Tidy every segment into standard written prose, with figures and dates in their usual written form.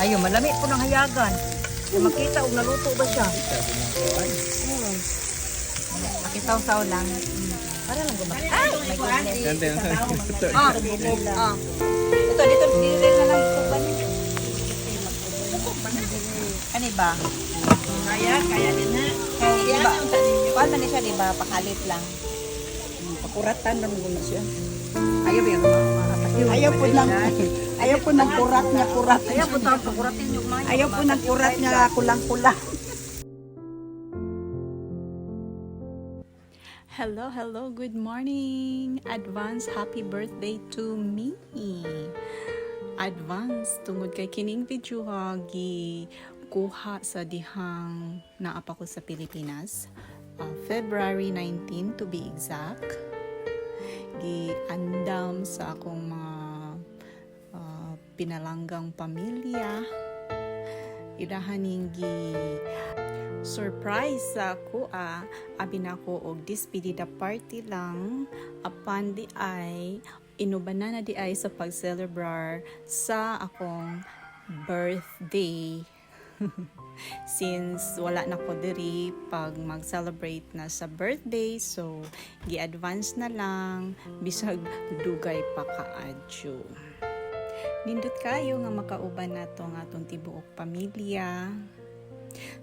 Ayun, malami po ng hayagan. Makita og naluto ba siya? Makitaw-saw lang. Para lang gumamit. Ay, my goodness. Ito, dito na lang ito ba niya? Ano ba? Kaya din na. Kaya diba? Kuwan man siya, diba? Pakalit lang. Pakuratan lang muna siya. Ayaw ba yung Ayaw po ng kurat niya, kurat. Ayaw po tawag pakuratin yung mga. Ayaw po ng kurat niya, kulang-kulang. Hello, good morning. Advance happy birthday to me. Advance tungod kay kining video gi kuha sa dihang naapa ko sa Pilipinas. February 19 to be exact. Giandam sa akong mga pinalanggang pamilya. Idahaning surprise sa ako abi na ko og despedida party lang apan di ay inubanan na di ay sa pag-celebrar sa akong birthday. Since wala na ko diri pag mag-celebrate na sa birthday, so gi-advance na lang bisag dugay pa kaadyo. Nindot kayo nga makauban nato nga atong tibuok pamilya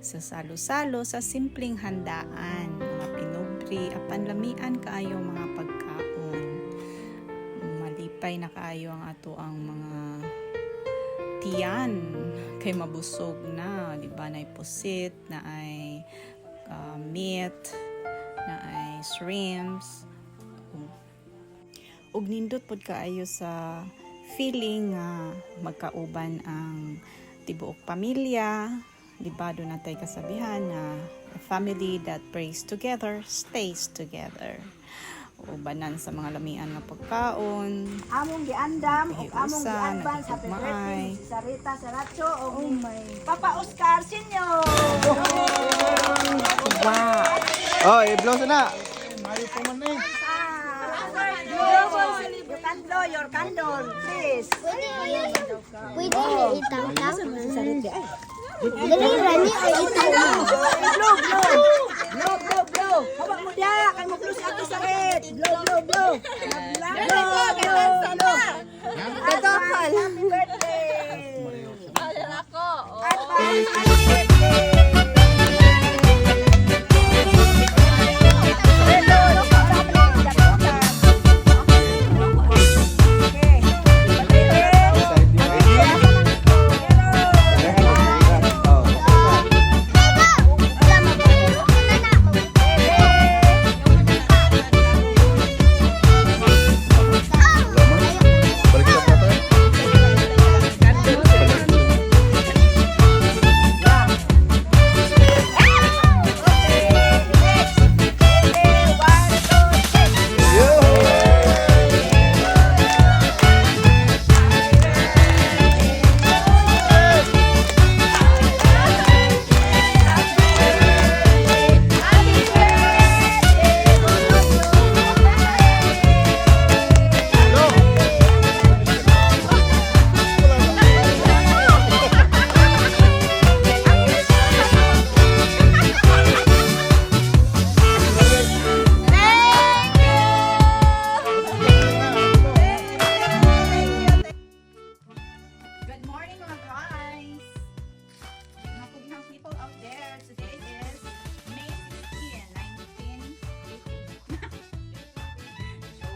sa salo-salo sa simpleng handaan, mga pinubri apan lamian kaayo mga pagkaon. Malipay na kaayo ang ato ang mga tiyan kay mabusog na, di ba? Na ay pusit, na ay meat, na ay shrimps. Ug nindot pod kaayo sa feeling nga magkauban ang tibuok pamilya, di ba? Doon natay kasabihan na a family that prays together stays together. Ubanan sa mga lamian nga pagkaon. Among giandam ug among Hiusa, gi-advance happy birthday nagigugmaay. si Sarita Saracho ug Papa Oscar Senior. Wow! Oh, i-blow na. Your candle, please. Pwede na itangkap. Dali rani ay itangkap. Blow. Hawak mo dia, kay mo close ato sa red. Blow. Kadokal. Happy birthday. Advance happy birthday. Good morning mga guys! Mga pughang people out there, today is May 16, 1980. So,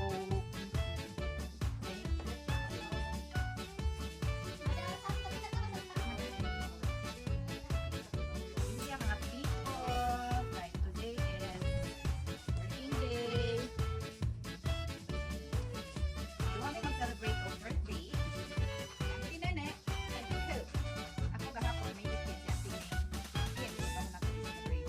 hindi ang mga people, like today is working day. You want me to celebrate your birthday? Si Nene, ako kahapon may dikit siya si Nene. Yes, ito na celebrate.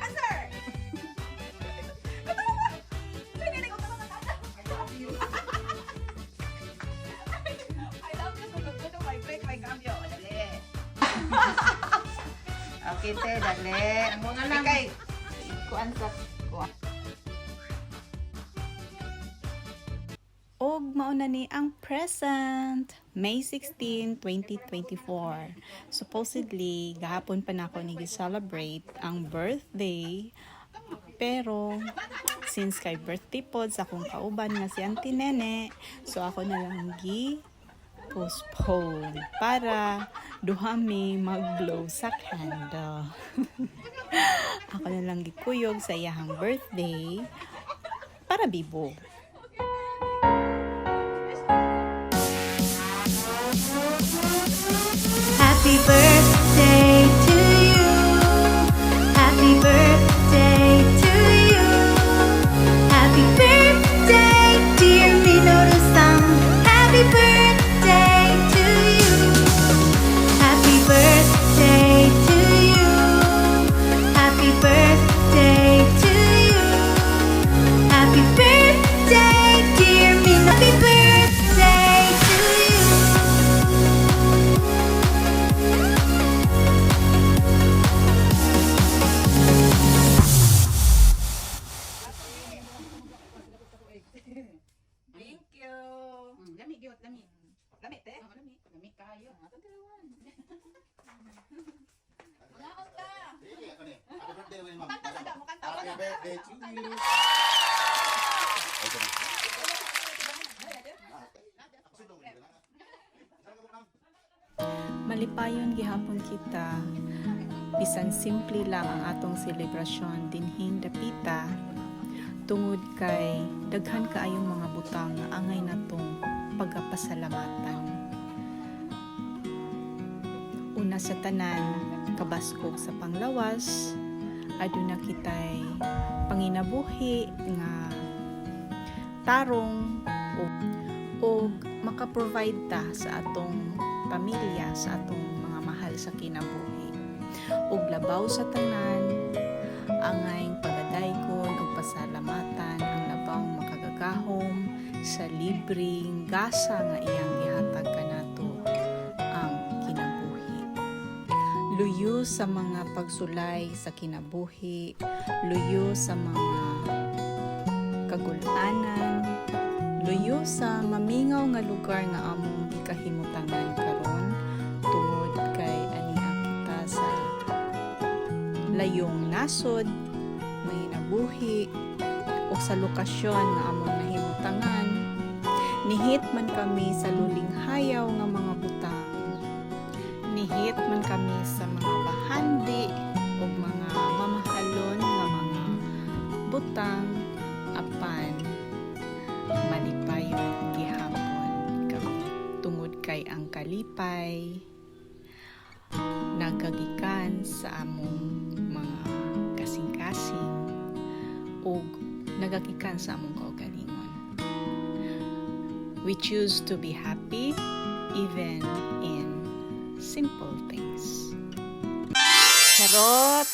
Answer! Ito ba? Sige, ko ito na tanda. I love you. I love you. Ito, my break, my cambio. Dali. Okay, te, dali. Ang mga lang. Kuan sa kuan. Og mauna ni ang present, May 16, 2024. Supposedly, gahapon pa na ako nag-celebrate ang birthday. Pero, since kay birthday pod sa akong kauban nga si Auntie Nene, so ako na lang postpone para duhami mag-blow sa candle. Ako na lang gikuyog sa iyahang birthday para bibo. Happy birthday to you. Happy birthday to you. Happy birthday, dear Minoru-san. Happy birthday to you. Happy birthday to you. Happy birthday to you. Happy birthday, dear Minoru. Happy birthday to you. Thank you. Lami gyud, lami. Lami te. Lami. Lami kayo. Ato dalawan. Mga ka. Happy birthday, ma'am. Kanta ka daw, kanta ka Happy daw. birthday to you. Malipayon gihapon kita. Bisan simple lang ang atong selebrasyon dinhing dapita. Tungod kay daghan kaayong mga butang nga angay natong pagapasalamatan. Una sa tanan, kabaskog sa panglawas, aduna kitay panginabuhi nga tarong o maka-provide ta sa atong pamilya, sa atong mga mahal sa kinabuhi. Ug labaw sa tanan, angay pagadaykon ug pasalamatan ang labang makagagahom sa libreng gasa nga iyang gihatag kanato ang kinabuhi. Luyo sa mga pagsulay sa kinabuhi, luyo sa mga kagulanan, luyo sa mamingaw nga lugar nga among gikahimutangan karon tungod kay aniha kita sa layong nasod, may nabuhi o sa lokasyon nga among nahimutangan. Nihit man kami sa luling hayaw nga mga butang. Nihit man kami sa mga bahandi o mga mamahalon nga mga butang apan malipayon gihapon kami tungod kay ang kalipay nagagikan sa among mga kasing-kasing o nagagikan sa among kaugalingon. We choose to be happy even in simple things. Charot!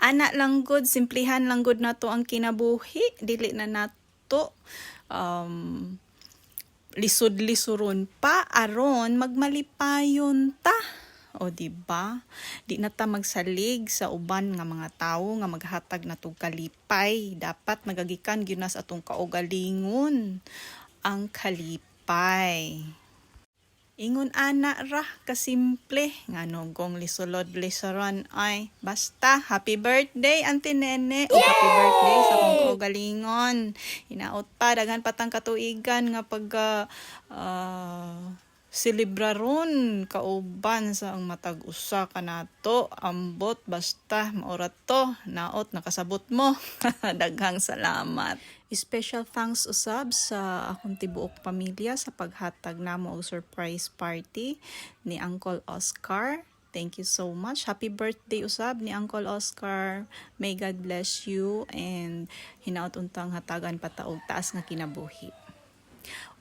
Anak lang good, simplihan lang good nato ang kinabuhi, dili na nato lisod-lisuron pa aron magmalipayon ta. O di ba? Di na ta magsalig sa uban nga mga tawo nga maghatag na tug kalipay. Dapat magagikan gyud nas atong kaugalingon ang kalipay. Ingon ana ra kasimple ngano gong lisulod-lisuron ay basta happy birthday Auntie Nene o happy birthday sa akong kaugalingon. Hinaot pa daghan patang katuigan nga pag selebraron kauban sa ang matag usa kanato ambot basta maorat to naot nakasabot mo. Daghang salamat. Special thanks usab sa akong tibuok pamilya sa paghatag namo og surprise party ni Uncle Oscar. Thank you so much. Happy birthday usab ni Uncle Oscar. May God bless you and hinaot untang hatagan pataog taas nga kinabuhi.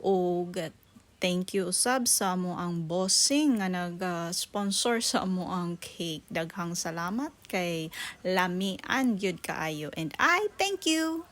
Og thank you usab sa amo ang bossing nga nag-sponsor sa amo ang cake. Daghang salamat kay lamian gyud kaayo and I thank you.